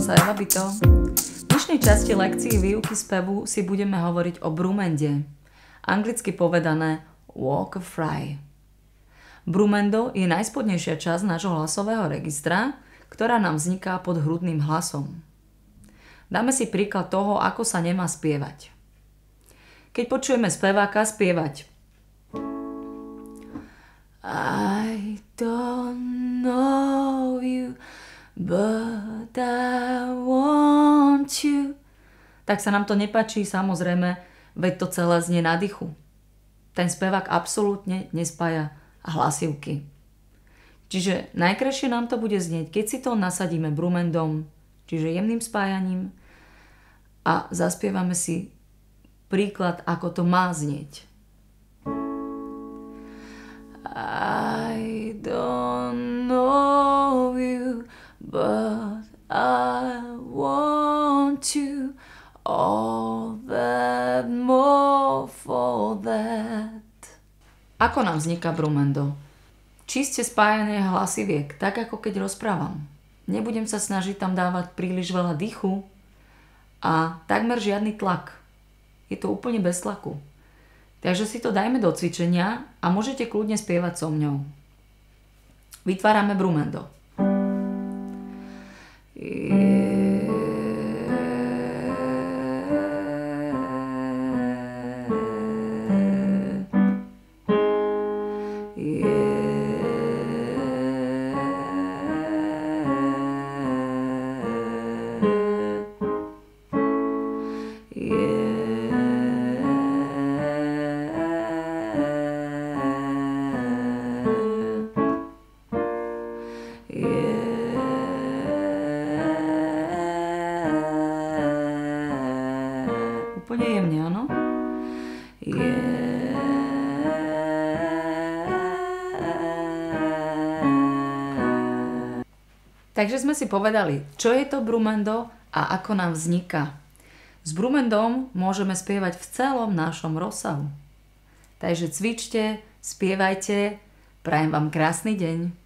Volám sa Eva Bito. V dnešnej časti lekcií výuky spevu si budeme hovoriť o brumende. Anglicky povedané walk of fry. Brumendo je najspodnejšia časť nášho hlasového registra, ktorá nám vzniká pod hrudným hlasom. Dáme si príklad toho, ako sa nemá spievať. Keď počujeme speváka spievať I don't know you, but I want you, tak sa nám to nepáči, samozrejme, veď to celé znie na dychu. Ten spevák absolútne nespája hlasivky. Čiže najkrajšie nám to bude znieť, keď si to nasadíme brumendom, čiže jemným spájaním, a zaspievame si príklad, ako to má znieť. I don't know you, but I want you, all that more for that. Ako nám vzniká brumendo? Čiste spájanie hlasiviek, tak ako keď rozprávam. Nebudem sa snažiť tam dávať príliš veľa dychu a takmer žiadny tlak. Je to úplne bez tlaku. Takže si to dajme do cvičenia a môžete kľudne spievať so mňou. Vytvárame brumendo. Úplne jemne, áno? Takže sme si povedali, čo je to brumendo a ako nám vzniká. S brumendom môžeme spievať v celom našom rozsahu. Takže cvičte, spievajte, prajem vám krásny deň.